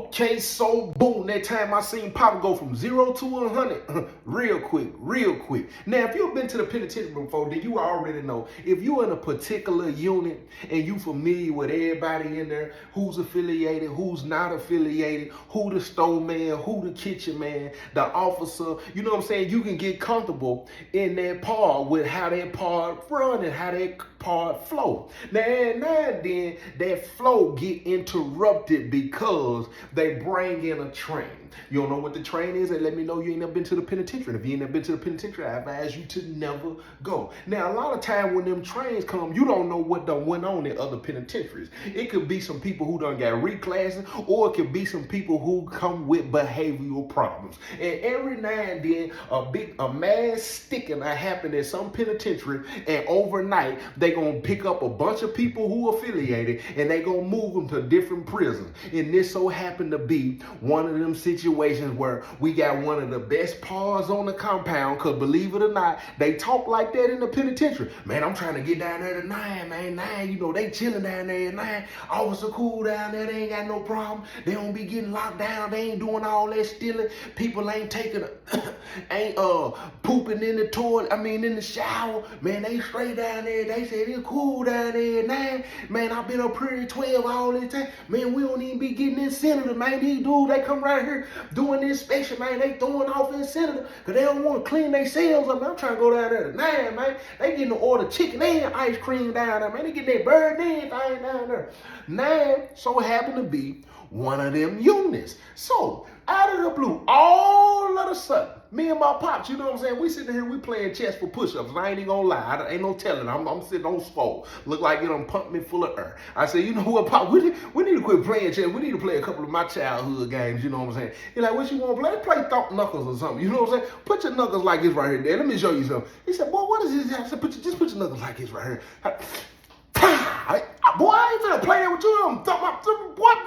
Okay, so boom, that time I seen Papa go from 0 to 100 real quick, real quick. Now, if you've been to the penitentiary before, then you already know if you're in a particular unit and you familiar with everybody in there, who's affiliated, who's not affiliated, who the store man, who the kitchen man, the officer, you know what I'm saying? You can get comfortable in that part with how that part run and how that part flow. Now and then that flow get interrupted because they bring in a train. You don't know what the train is, and let me know you ain't never been to the penitentiary. If you ain't never been to the penitentiary, I advise you to never go. Now, a lot of time when them trains come, you don't know what done went on in other penitentiaries. It could be some people who done got reclassed, or it could be some people who come with behavioral problems. And every now and then, a mass sticking that happen at some penitentiary, and overnight they gonna pick up a bunch of people who affiliated, and they gonna move them to different prisons. And this so happened to be one of them situations where we got one of the best paws on the compound, because believe it or not, they talk like that in the penitentiary. Man, I'm trying to get down there to 9, man. 9, you know, they chilling down there at 9. Officer cool down there, they ain't got no problem. They don't be getting locked down. They ain't doing all that stealing. People ain't taking ain't pooping in the toilet, in the shower. Man, they straight down there. They said it's cool down there at 9. Man, I've been up here at 12 all this time. Man, we don't even be getting in Senator, man. These dudes, they come right here doing the inspection, man. They throwing off in Senator because they don't want to clean their cells up. Man, I'm trying to go down there to 9, man. They getting to order chicken and ice cream down there, man. They getting their bird and everything down there. 9 so happened to be one of them units. So, out of the blue, all of a sudden, me and my pops, you know what I'm saying? We sitting here, we playing chess for push-ups. And I ain't even gonna lie, ain't no telling. I'm sitting on swole. Look like it done pumped me full of air. I said, you know what, Pop? We need to quit playing chess. We need to play a couple of my childhood games, you know what I'm saying? He's like, what you want to play? Play Thump Knuckles or something. You know what I'm saying? Put your knuckles like this right here, Dad. Let me show you something. He said, boy, what is this? I said, just put your knuckles like this right here. Boy, I ain't finna play that with you. What?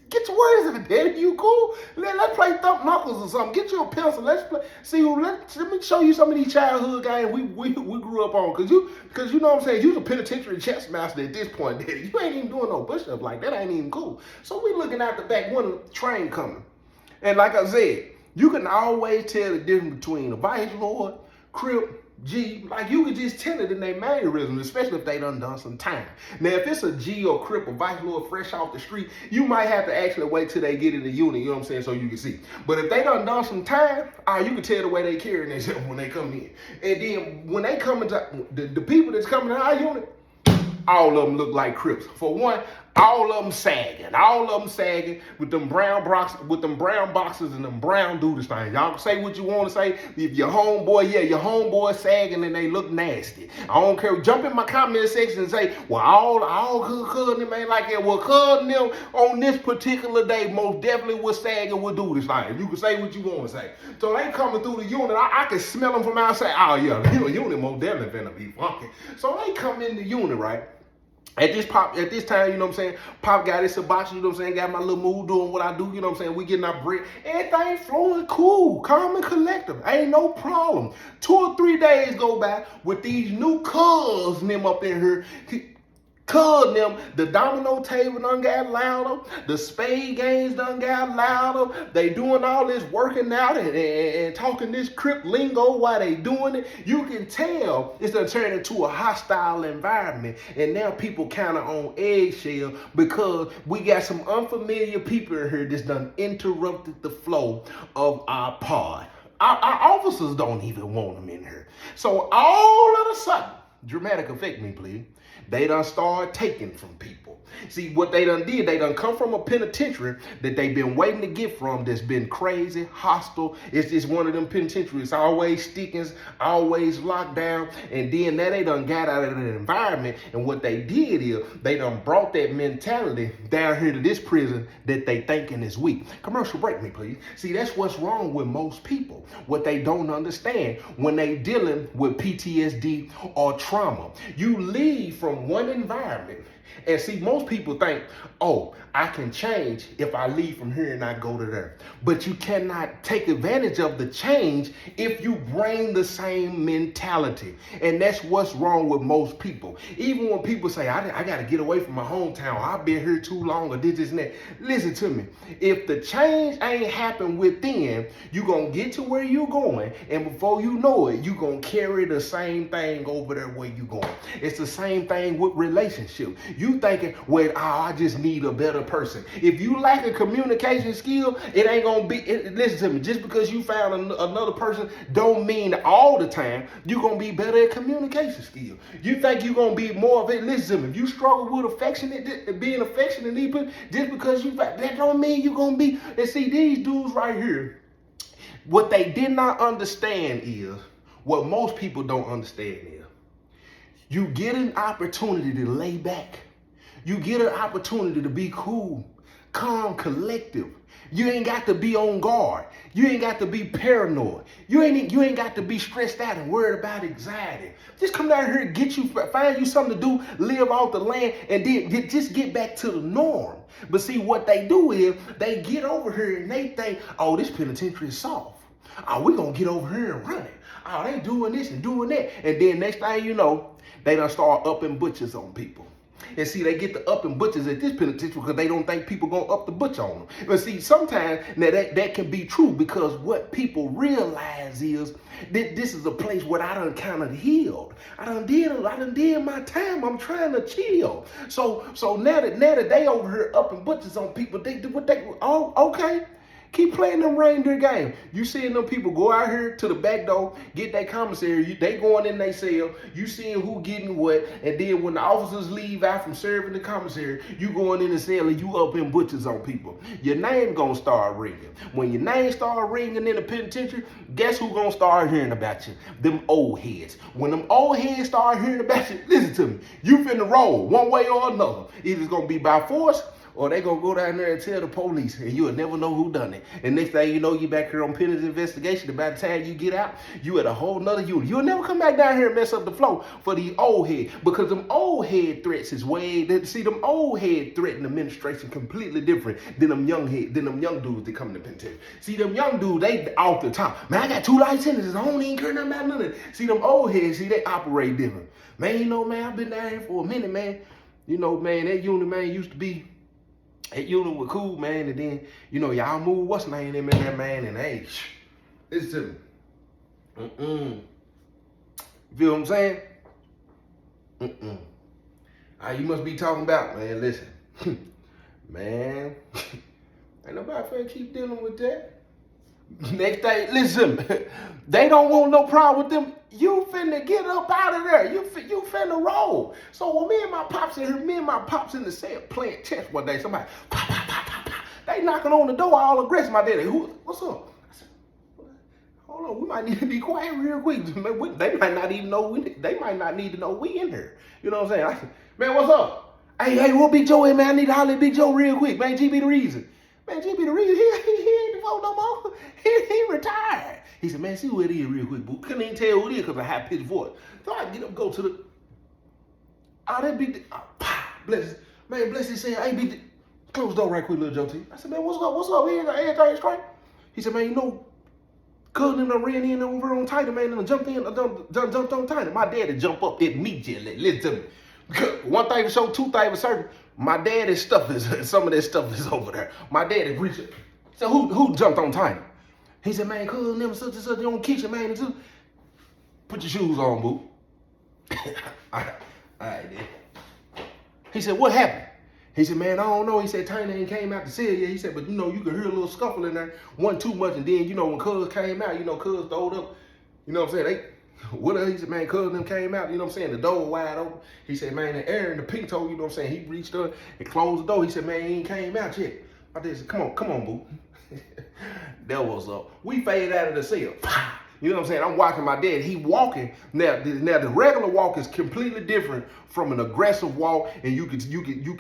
Get your words in it, Daddy. You cool? Let's play Thump Knuckles or something. Get you a pencil. Let's play. See, let me show you some of these childhood games we grew up on. Cause you know what I'm saying. You's a penitentiary chess master at this point, Daddy. You ain't even doing no push-ups like that. Ain't even cool. So we looking out the back, one train coming, and like I said, you can always tell the difference between a vice lord, Crip, G. Like you could just tell it in their mannerisms, especially if they done some time. Now, if it's a G or Crip or vice lord fresh off the street, you might have to actually wait till they get in the unit, you know what I'm saying, so you can see. But if they done some time, you can tell the way they carrying themselves when they come in. And then when they come into the people that's coming to our unit, all of them look like Crips. For one, all of them sagging with them brown boxes and them brown doodle things. Y'all can say what you want to say. If your homeboy sagging and they look nasty. I don't care. Jump in my comment section and say, well, all cousin them ain't like that. Well, cousin them on this particular day most definitely was sagging with doodle things. You can say what you want to say. So they coming through the unit. I can smell them from outside. Oh yeah, the unit most definitely finna be funky. So they come in the unit, right? At this time, you know what I'm saying, Pop got his hibachi, you know what I'm saying, got my little mood doing what I do, you know what I'm saying, we getting our bread, everything flowing cool, calm and collective, ain't no problem. 2 or 3 days go by with these new cuz them up in here, the domino table done got louder, the spade games done got louder, they doing all this working out and talking this Crip lingo while they doing it. You can tell it's done turned into a hostile environment, and now people kind of on eggshell because we got some unfamiliar people in here that's done interrupted the flow of our pod. Our officers don't even want them in here. So all of a sudden, dramatic effect me, please. They done started taking from people. See, what they done did, they done come from a penitentiary that they've been waiting to get from that's been crazy, hostile. It's just one of them penitentiaries, always stickings, always locked down. And then now they done got out of that environment. And what they did is they done brought that mentality down here to this prison that they thinking is weak. Commercial break me, please. See, that's what's wrong with most people. What they don't understand when they dealing with PTSD or trauma. You leave from one environment And see, most people think, oh, I can change if I leave from here and I go to there. But you cannot take advantage of the change if you bring the same mentality. And that's what's wrong with most people. Even when people say, I got to get away from my hometown, I've been here too long, or this and that. Listen to me. If the change ain't happened within, you're going to get to where you're going. And before you know it, you're going to carry the same thing over there where you're going. It's the same thing with relationships. You thinking, well, I just need a better person. If you lack a communication skill, it ain't gonna be. Listen to me. Just because you found another person, don't mean all the time you're gonna be better at communication skill. You think you're gonna be more of it. Listen to me. If you struggle with being affectionate, just because that don't mean you're gonna be. And see, these dudes right here, what they did not understand is what most people don't understand is. You get an opportunity to lay back. You get an opportunity to be cool, calm, collective. You ain't got to be on guard. You ain't got to be paranoid. You ain't got to be stressed out and worried about anxiety. Just come down here and find you something to do, live off the land, and then just get back to the norm. But see, what they do is they get over here and they think, oh, this penitentiary is soft. Oh, we're going to get over here and run it. Oh, they doing this and doing that. And then next thing you know, they done start upping butchers on people. And see, they get the upping butchers at this penitentiary because they don't think people gonna up the butcher on them. But see, sometimes now that can be true, because what people realize is that this is a place where I done kind of healed. I done did my time. I'm trying to chill. So now that they over here upping butchers on people, okay. Keep playing them reindeer game. You seeing them people go out here to the back door, get that commissary. They going in their cell. You seeing who getting what. And then when the officers leave out from serving the commissary, you going in the cell and you up in butchers on people. Your name gonna start ringing. When your name start ringing in the penitentiary, guess who gonna start hearing about you? Them old heads. When them old heads start hearing about you, listen to me. You finna roll one way or another. Either it's gonna be by force, or they gonna go down there and tell the police, and you'll never know who done it. And next thing you know, you back here on penance investigation. And by the time you get out, you at a whole nother unit. You'll never come back down here and mess up the flow for these old heads, because them old head threats is them old head threaten administration completely different than them young dudes that come to penitentiary. See, them young dudes, they off the top. Man, I got 2 life sentences. I don't even care nothing about none of it. See, them old heads, they operate different. Man, man, I've been down here for a minute, man. Man, that unit, man, used to be. That unit was cool, man, and then, y'all moved what's name in there, man, and hey, listen to me. You feel what I'm saying? You must be talking about, man, listen. Man, ain't nobody finna keep dealing with that. Next day, listen, they don't want no problem with them. You finna get up out of there. You finna roll. So when me and my pops in the cell playing chess one day, somebody, pop, pop, pop, pop, pop. They knocking on the door all aggressive. My daddy, what's up? I said, hold on, we might need to be quiet real quick. They might not even know they might not need to know we in here. You know what I'm saying? I said, man, what's up? Hey, what Big Joe in, man? I need to holler at Big Joe real quick. Man, GB the reason. Man, GB the reason, he ain't the phone no more. He retired. He said, man, see who it is real quick, boo. Couldn't even tell who it is because of a high-pitched voice. So I get up, go to the, that big, bless his saying, hey, big, close the door right quick, little Joe T. I said, man, what's up? Everything straight? He said, man, cousin done ran in over on Titan, man, and jumped on Titan. My daddy jump up immediately. Listen to me. One thing for sure, 2 things for certain. My daddy's stuff some of that stuff is over there. My daddy reached it. So who jumped on Titan? He said, man, cousin, them such and such on kitchen, man. Put your shoes on, boo. All right, then. He said, what happened? He said, man, I don't know. He said, Tiny ain't came out the cell yet. He said, but you could hear a little scuffle in there. Wasn't too much. And then, when Cuz came out, Cuz throwed up. You know what I'm saying? He said, man, Cuz them came out, the door wide open. He said, man, and Aaron, the pink toe, he reached up and closed the door. He said, man, he ain't came out yet. I said, come on, boo. That was up. We faded out of the cell. You know what I'm saying? I'm watching my dad. He walking. Now the regular walk is completely different from an aggressive walk, and you can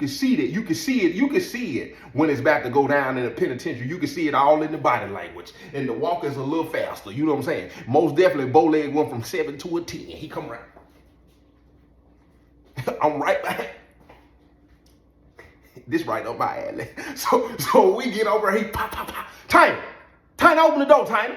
see that. You can see it when it's about to go down in the penitentiary. You can see it all in the body language. And the walk is a little faster. You know what I'm saying? Most definitely, Bowleg went from 7 to a 10. He come right. I'm right back. This right up my alley. So we get over here, he pop, pop, pop. Tiny, open the door, Tiny.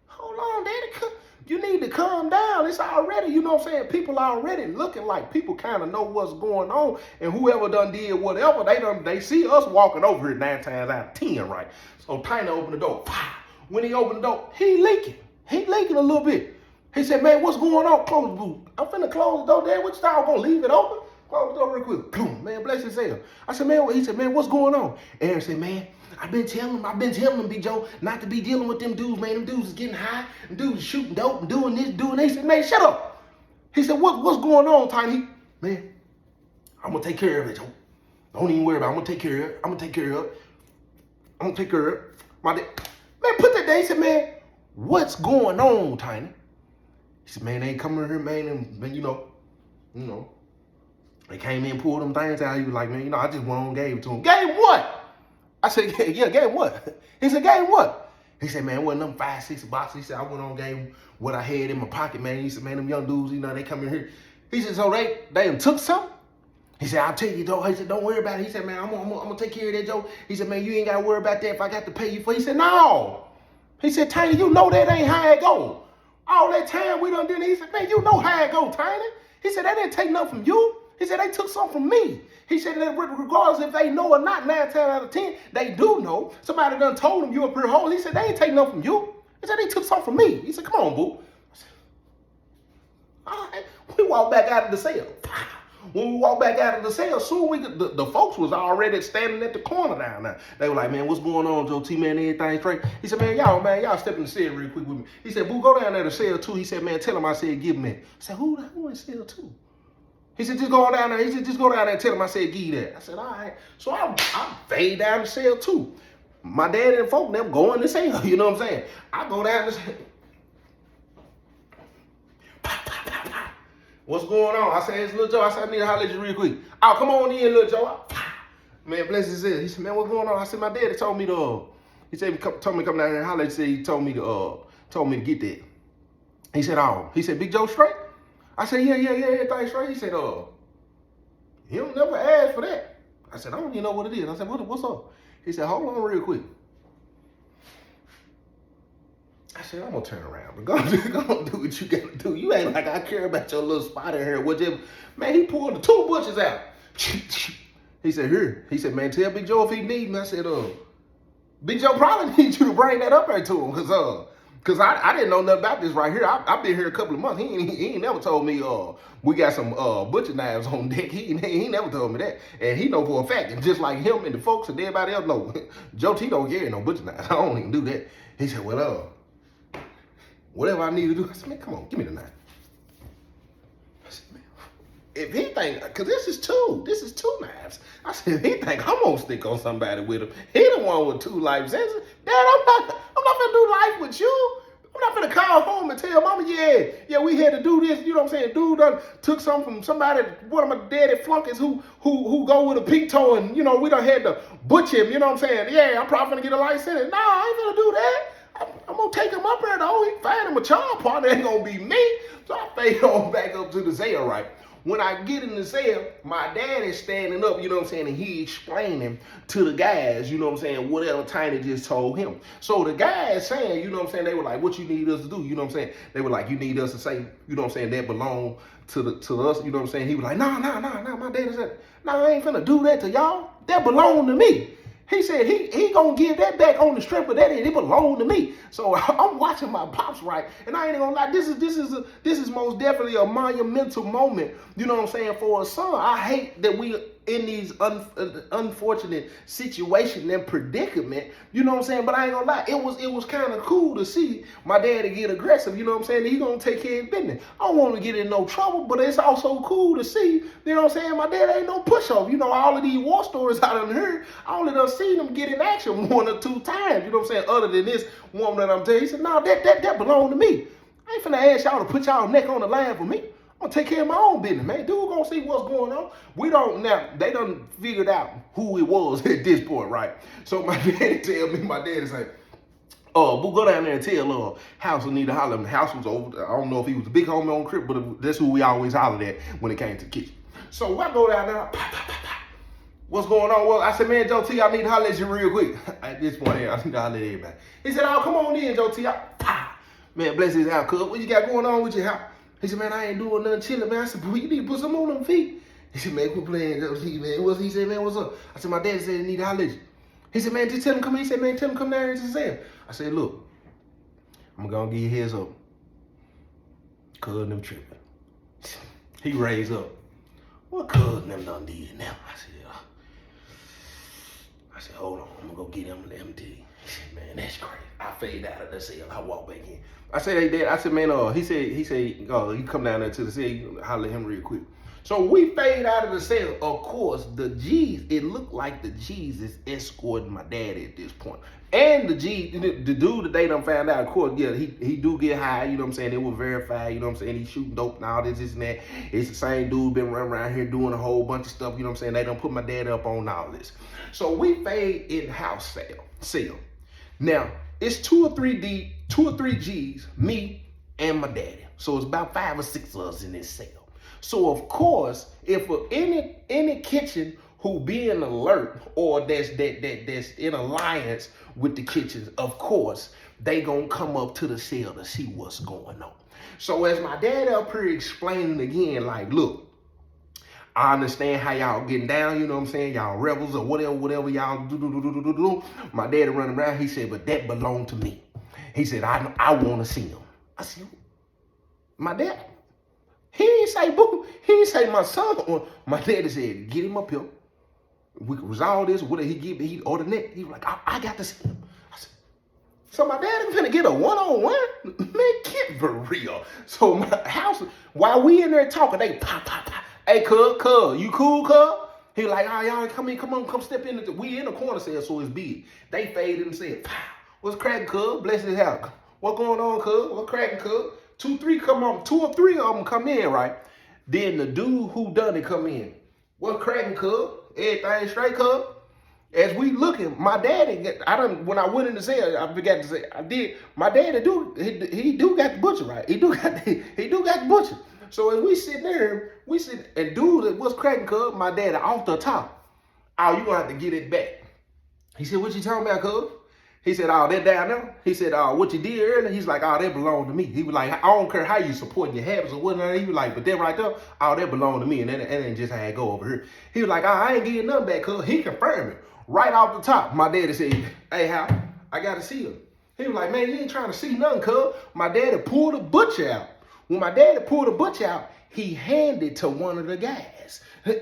Hold on, Daddy. You need to calm down. It's already, you know what I'm saying? People already looking like people kind of know what's going on. And whoever done did whatever, they see us walking over here 9 times out of 10, right? So Tiny opened the door. When he opened the door, he leaking. He leaking a little bit. He said, man, what's going on? Close the boot. I'm finna close the door, Dad. What you thought? I'm gonna leave it open? Close the door real quick. Boom, man, bless his hell. I said, man, he said, man, what's going on? Aaron said, man, I've been telling him, Big Joe, not to be dealing with them dudes, man. Them dudes is getting high. Them dudes is shooting dope and doing this, doing that. He said, man, shut up. He said, what's going on, Tiny? Man, I'm gonna take care of it, Joe. Don't even worry about it. I'm gonna take care of it. I'm gonna take care of it. My dad, man, put that there. He said, man, what's going on, Tiny? He said, man, they ain't coming here, man, and you know, they came in and pulled them things out. He was like, man, I just went on and gave it to him. Gave what? I said, yeah, gave what? He said, gave what? He said, man, it wasn't them 5, 6 boxes. He said, I went on and gave him what I had in my pocket, man. He said, man, them young dudes, they come in here. He said, so they done took something? He said, I'll tell you, though. He said, don't worry about it. He said, man, I'm gonna take care of that, Joe. He said, man, you ain't got to worry about that if I got to pay you for it. He said, no. He said, Tiny, you know that ain't how it go. All that time we done did it. He said, man, you know how it go, Tiny. He said, they didn't take nothing from you. He said, they took something from me. He said, that regardless if they know or not, 9 times out of 10, they do know. Somebody done told them you a pure hole. He said, they ain't take nothing from you. He said, they took something from me. He said, come on, boo. I said, all right. We walked back out of the cell. When we walked back out of the cell, soon the folks was already standing at the corner down there. They were like, man, what's going on, Joe T, man, everything straight? He said, man, y'all step in the cell real quick with me. He said, boo, go down there to cell 2. He said, man, tell him I said, give him that. I said, who in cell 2? He said, just go down there. He said, just go down there and tell him I said, give you that. I said, all right. So I fade down to cell 2. My dad and folk, them going to cell, you know what I'm saying? I go down to cell. What's going on? I said, it's Lil Joe. I said, I need to holler at you real quick. Oh, come on in, Lil Joe. Man, bless his head. He said, man, what's going on? I said, my daddy told me told me to come down here and holler. He said, he told me to get that. He said, Big Joe straight? I said, yeah, everything straight. He said, he don't never ask for that. I said, I don't even know what it is. I said, what's up? He said, hold on real quick. I said, I'm gonna turn around, but go do what you gotta do. You ain't like I care about your little spot in here, whatever. Man, he pulled the 2 butchers out. He said, here. He said, man, tell Big Joe if he need me. I said, Big Joe probably needs you to bring that up there to him, cause I didn't know nothing about this right here. I've been here a couple of months. He ain't never told me we got some butcher knives on deck. He never told me that. And he know for a fact, and just like him and the folks and everybody else know, Joe T don't carry no butcher knives. I don't even do that. He said, well, whatever I need to do. I said, man, come on, give me the knife. I said, man, if he think, because this is 2 knives. I said, if he think I'm gonna stick on somebody with him, he the one with 2 life sentences. Dad, I'm not gonna do life with you. I'm not gonna call home and tell mama, yeah, we had to do this. You know what I'm saying? Dude done took something from somebody, one of my daddy flunkies who go with a pink toe, and we done had to butcher him. You know what I'm saying? Yeah, I'm probably gonna get a life sentence. No, I ain't gonna do that. I'm gonna take him up there though. He find him a child partner, ain't gonna be me. So I fade on back up to the cell, right? When I get in the cell, my dad is standing up, you know what I'm saying, and he explaining to the guys, you know what I'm saying, whatever Tiny just told him. So the guys saying, you know what I'm saying, they were like, what you need us to do? You know what I'm saying? They were like, you need us to say, you know what I'm saying, that belong to us, you know what I'm saying? He was like, nah, my dad said, nah, I ain't finna do that to y'all. That belong to me. He said he gonna give that back on the strip, but it belonged to me. So I'm watching my pops, right? And I ain't gonna lie, this is most definitely a monumental moment, you know what I'm saying, for a son. I hate that we in these unfortunate situation and predicament, you know what I'm saying? But I ain't gonna lie, it was kind of cool to see my daddy get aggressive, you know what I'm saying? He gonna take care of his business. I don't want to get in no trouble, but it's also cool to see, you know what I'm saying? My dad ain't no pushover. You know, all of these war stories I done heard, I only done seen him get in action 1 or 2 times, you know what I'm saying? Other than this one that I'm telling you, he said, no, that belong to me. I ain't finna ask y'all to put y'all neck on the line for me. I'm gonna take care of my own business, man. Dude gonna see what's going on. They done figured out who it was at this point, right? So my daddy say, boo, go down there and tell House will need to holler. And the house was over. I don't know if he was a big homie on Crip, but that's who we always hollered at when it came to the kitchen. So I go down there, What's going on? Well, I said, man, Joe T, I need to holler at you real quick. At this point here, I need to holler at everybody. He said, oh, come on in, Joe T. Man, bless his house, cuz. What you got going on with your house? He said, man, I ain't doing nothing chilling, man. I said, boy, you need to put some on them feet. He said, man, quit playing, Joe T, man. He said, man, what's up? I said, my dad said he need to holler at you. He said, man, just tell him come in. He said, man, tell him come down here and just say him. I said, look, I'm going to give you a heads up. Cuz them tripping. He raised up. What cuz them done did now? I said, hold on, I'm gonna go get him and let him tell you. He said, man, that's crazy. I fade out of the cell. I walk back in. I said, hey, Dad. I said, man, he said, you come down there to the cell, holler at him real quick. So we fade out of the cell. Of course, it looked like the G's is escorting my daddy at this point. And the dude that they done found out, of course, yeah, he do get high, you know what I'm saying? It was verified, you know what I'm saying? He shooting dope and all this and that. It's the same dude been running around here doing a whole bunch of stuff, you know what I'm saying? They done put my dad up on all this. So we fade in house cell. Now, it's 2 or 3 deep, 2 or 3 G's, me and my daddy. So it's about 5 or 6 of us in this cell. So of course, if any kitchen who being alert or that's in alliance with the kitchens, of course, they gonna come up to the cell to see what's going on. So as my dad up here explaining again, like, look, I understand how y'all getting down, you know what I'm saying? Y'all rebels or whatever y'all do. My daddy running around, he said, but that belonged to me. He said, I want to see him. I said, my dad? He didn't say, boo. He didn't say my son. My daddy said, get him up here. We can resolve this. What did he give me? He ordered that. He was like, I got to see him. I said, so my daddy finna get a one-on-one? Man, get for real. So my house, while we in there talking, they pop. Hey, cuz, you cool, cuz? He like, all right, y'all, come step in. We in the corner cell, so it's big. They faded and said, pow, what's cracking, cuz? Bless his house. What going on, cuz? What cracking, cuz? 2 or 3 of them come in, right? Then the dude who done it come in. What cracking, cuz? Everything straight, cuz? As we looking, my daddy, when I went in the cell, I forgot to say, I did. My daddy he do got the butcher, right? He do got the butcher. So as we sit there, and dude, what's cracking, cuz? My daddy off the top. Oh, you gonna have to get it back. He said, what you talking about, cuz? He said, oh, that down there? He said, what you did earlier? He's like, oh, that belonged to me. He was like, I don't care how you supporting your habits or whatnot. He was like, but that right there, oh, that belonged to me. And that ain't just how it go over here. He was like, oh, I ain't getting nothing back, cuz. He confirmed it. Right off the top, my daddy said, hey, Hal, I got to see him. He was like, man, you ain't trying to see nothing, cuz. My daddy pulled the butcher out. When my daddy pulled the butcher out, he handed to one of the guys. I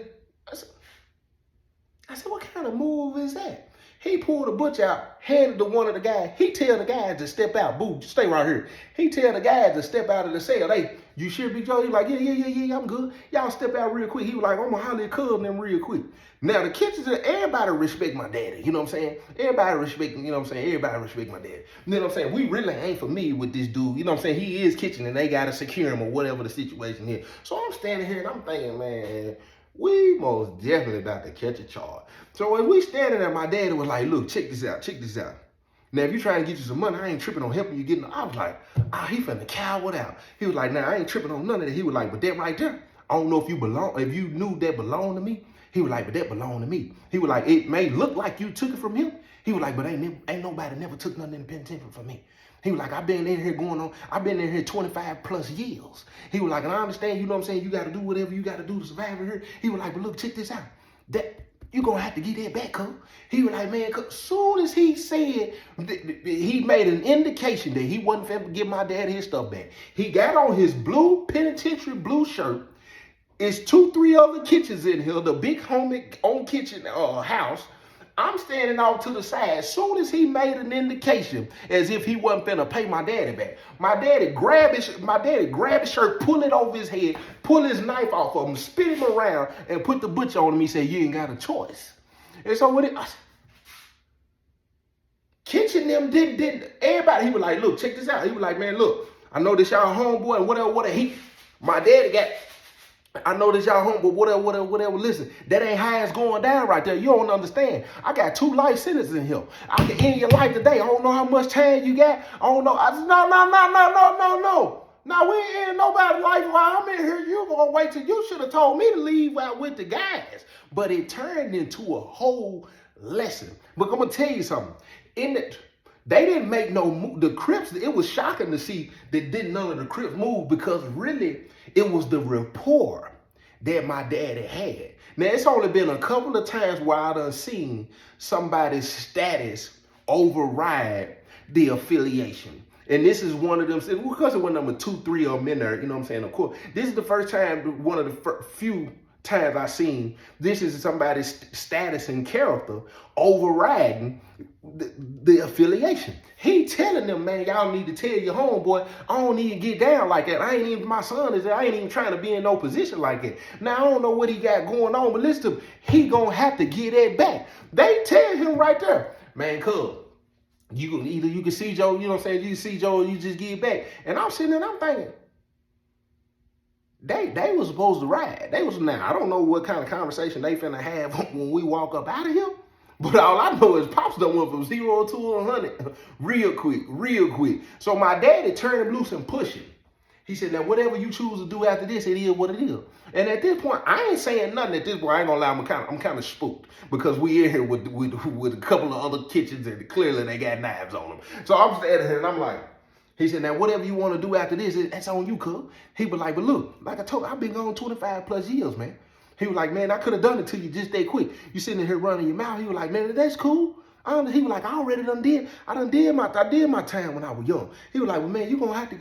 said, what kind of move is that? He pulled the butcher out, handed to one of the guys. He tell the guys to step out. Boo, stay right here. He tell the guys to step out of the cell. Hey, you sure, Big Joe? He like, yeah, I'm good. Y'all step out real quick. He was like, I'm going to holler at cuz them real quick. Now, the kitchens, everybody respect my daddy. You know what I'm saying? Everybody respect, you know what I'm saying? Everybody respect my daddy. You know what I'm saying? We really ain't familiar with this dude. You know what I'm saying? He is kitchen and they got to secure him or whatever the situation is. So I'm standing here and I'm thinking, man, we most definitely about to catch a charge. So when we standing there, my daddy was like, look, check this out. Now, if you trying to get you some money, I ain't tripping on helping you getting. I was like, he finna cow it out. He was like, nah, I ain't tripping on none of that. He was like, but that right there, I don't know if you knew that belonged to me. He was like, but that belonged to me. He was like, it may look like you took it from him. He was like, but ain't nobody never took nothing in the penitentiary from me. He was like, I've been in here 25 plus years. He was like, and I understand, you know what I'm saying, you got to do whatever you got to do to survive in here. He was like, but look, check this out. That you going to have to get that back, cuz. He was like, man, as soon as he said, he made an indication that he wasn't finna give my dad his stuff back. He got on his blue penitentiary blue shirt. It's 2, 3 other kitchens in here, the big home own kitchen house. I'm standing off to the side. As soon as he made an indication, as if he wasn't finna pay my daddy back, my daddy grabbed his shirt, pull it over his head, pull his knife off of him, spin him around, and put the butcher on him. He said, you ain't got a choice. And so when kitchen them did everybody, he was like, look, check this out. He was like, man, look, I know this y'all homeboy and whatever, my daddy got. I know this y'all home, but whatever, listen, that ain't how it's going down right there. You don't understand. I got 2 life sentences in here. I can end your life today. I don't know how much time you got. I don't know. I said, no. Now, we ain't in nobody's life while I'm in here. You gonna wait till you should have told me to leave out with the guys. But it turned into a whole lesson. But I'm gonna tell you something. In it, they didn't make no move. The Crips, it was shocking to see that didn't none of the Crips move because really it was the rapport that my daddy had. Now, it's only been a couple of times where I done seen somebody's status override the affiliation. And this is one of them, because it was number 2, 3 of them in there, you know what I'm saying? Of course, this is the first time, one of the few times I've seen this is somebody's status and character overriding the affiliation. He telling them, man, y'all need to tell your homeboy, I don't need to get down like that. I ain't even, my son is there. I ain't even trying to be in no position like that. Now, I don't know what he got going on, but listen to him. He gonna have to get that back. They tell him right there, man, cuz, you can see Joe, you know what I'm saying? You can see Joe, you just get it back. And I'm sitting there and I'm thinking, they was supposed to ride. They was, now, I don't know what kind of conversation they finna have when we walk up out of here. But all I know is Pops done went from 0 to 100 real quick. So my daddy turned him loose and pushed him. He said, now, whatever you choose to do after this, it is what it is. And at this point, I ain't saying nothing at this point. I ain't gonna lie, I'm kind of spooked because we in here with a couple of other kitchens and clearly they got knives on them. So I'm standing here and I'm like, he said, now, whatever you want to do after this, that's on you, cuz. He was like, but look, like I told you, I've been gone 25 plus years, man. He was like, man, I could have done it to you just that quick. You sitting here running your mouth. He was like, man, that's cool. He was like, I already did my time when I was young. He was like, well, man, you gonna have to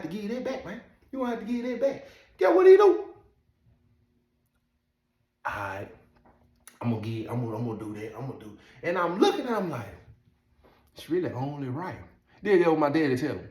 give that back, man. You gonna have to give that back. Guess what he do? All right, I'm gonna do that. I'm gonna do. And I'm looking at him like, it's really only right. Then that's what my daddy tell him.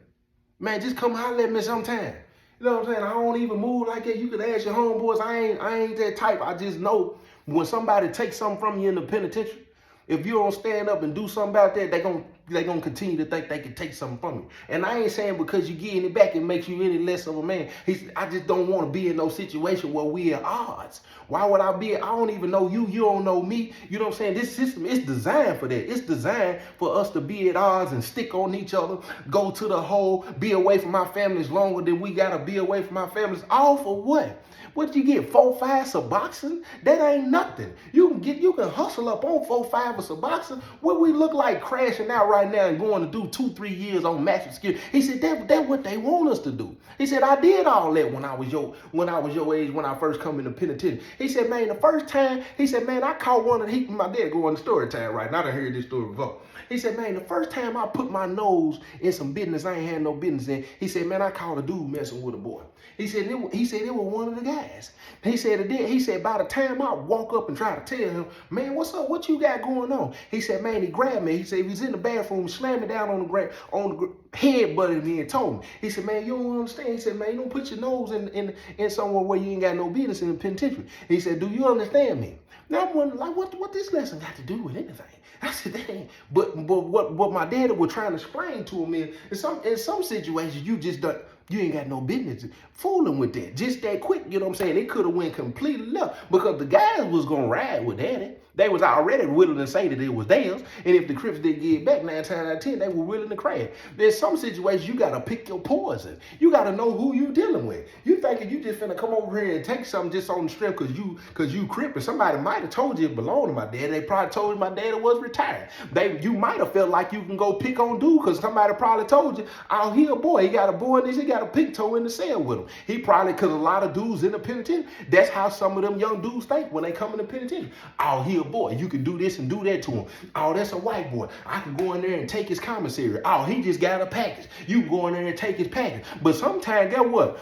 Man, just come holler at me sometime. You know what I'm saying? I don't even move like that. You could ask your homeboys. I ain't that type. I just know when somebody takes something from you in the penitentiary, if you don't stand up and do something about that, they gonna continue to think they can take something from you. And I ain't saying because you getting it back, it makes you any less of a man. I just don't want to be in no situation where we at odds. Why would I be? I don't even know you. You don't know me. You know what I'm saying? This system is designed for that. It's designed for us to be at odds and stick on each other, go to the hole, be away from our families longer than we gotta be away from our families. All for what? What you get, 4, 5 Suboxone? That ain't nothing. You can hustle up on 4, 5 of Suboxone. What we look like crashing out right now and going to do 2, 3 years on maximum security. He said that's what they want us to do. He said I did all that when I was your age, when I first come in the penitentiary. He said, man, the first time, he said, man, I caught one of my dad going to story time right now. I done heard this story before. He said, man, the first time I put my nose in some business I ain't had no business in, he said, man, I caught a dude messing with a boy. He said it was one of the guys. He said by the time I walk up and try to tell him, man, what's up? What you got going on? He said, man, he grabbed me. He said he was in the bathroom, slammed me down on the ground, head butted me and told me. He said, man, you don't understand. He said, man, you don't put your nose in somewhere where you ain't got no business in the penitentiary. He said, do you understand me? Now I'm wondering, like, what this lesson got to do with anything? I said, dang. But what my daddy was trying to explain to him is, in some situations, you ain't got no business fooling with that. Just that quick, you know what I'm saying? It could have went completely left because the guys was going to ride with daddy. They was already willing to say that it was theirs. And if the Crips didn't get back 9 times out of 10, they were willing to crash. There's some situations you got to pick your poison. You got to know who you dealing with. You thinking you just finna come over here and take something just on the strength because you Crip, and somebody might have told you it belonged to my daddy. They probably told you my daddy was retired. You might have felt like you can go pick on dude because somebody probably told you, oh, he a boy. He got a boy in this. He got a pig toe in the cell with him. He probably, because a lot of dudes in the penitentiary, that's how some of them young dudes think when they come in the penitentiary. Oh, he a boy. You can do this and do that to him. Oh, that's a white boy. I can go in there and take his commissary. Oh, he just got a package. You can go in there and take his package. But sometimes, guess what?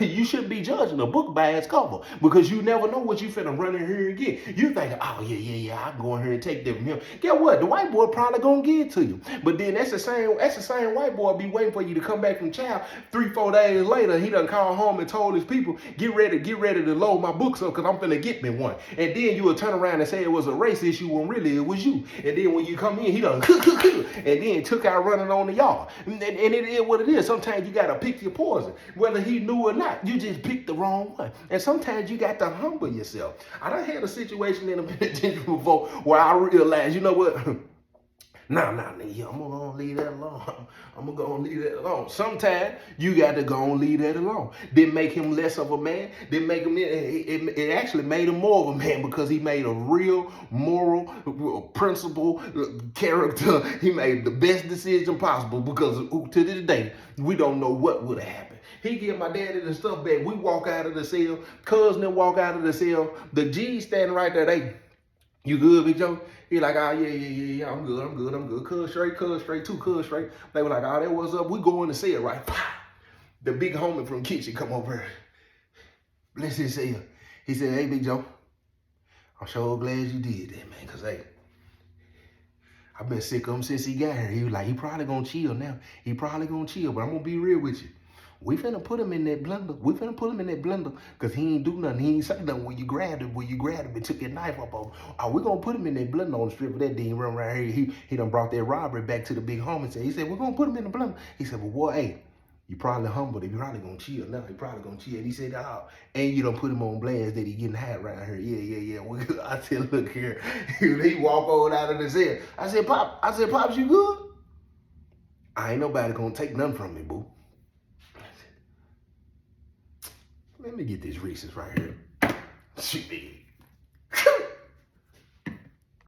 You shouldn't be judging a book by its cover because you never know what you finna run in here and get. You think, oh, yeah, I can go in here and take that from him. Guess what? The white boy probably gonna give it to you. But then that's the same white boy be waiting for you to come back from child. 3, 4 days later, he done called home and told his people, get ready to load my books up because I'm finna get me one. And then you would turn around and say it was a race issue when really it was you. And then when you come in, he done and then took out running on the yard. And it is what it is. Sometimes you gotta pick your poison. Whether he knew or not, you just picked the wrong one. And sometimes you got to humble yourself. I done had a situation in a penitentiary before where I realized, you know what? Nah, nigga, I'm gonna leave that alone. I'm gonna leave that alone. Sometimes you got to go and leave that alone. Didn't make him less of a man. Didn't make him. It actually made him more of a man because he made a real moral, principle, character. He made the best decision possible because to this day we don't know what would have happened. He give my daddy the stuff back. We walk out of the cell. Cousin and walk out of the cell. The G's standing right there. You good, Big Joe? He like, oh, yeah, I'm good. Cuz straight, two cuz straight. They were like, oh, that was up. We go in the cell, right? The big homie from the kitchen come over here. Bless his cell. He said, hey, Big Joe, I'm sure glad you did that, man, because, hey, I've been sick of him since he got here. He was like, he probably gonna chill now. He probably gonna chill, but I'm gonna be real with you. We finna put him in that blender. We finna put him in that blender because he ain't do nothing. He ain't say nothing when you grabbed him, and took your knife up on him. Oh, we gonna put him in that blender on the strip of that dean run right here. He done brought that robbery back to the big home and said, he said, we're gonna put him in the blender. He said, well, boy, hey, you probably humbled him. You probably gonna chill now. He probably gonna chill. And he said, oh, and you done put him on blast that he getting high right here. Yeah. I said, look here. He walk on out of the cell. I said, Pops, you good? I ain't nobody gonna take nothing from me, boo. Let me get this Reese's right here. Shit.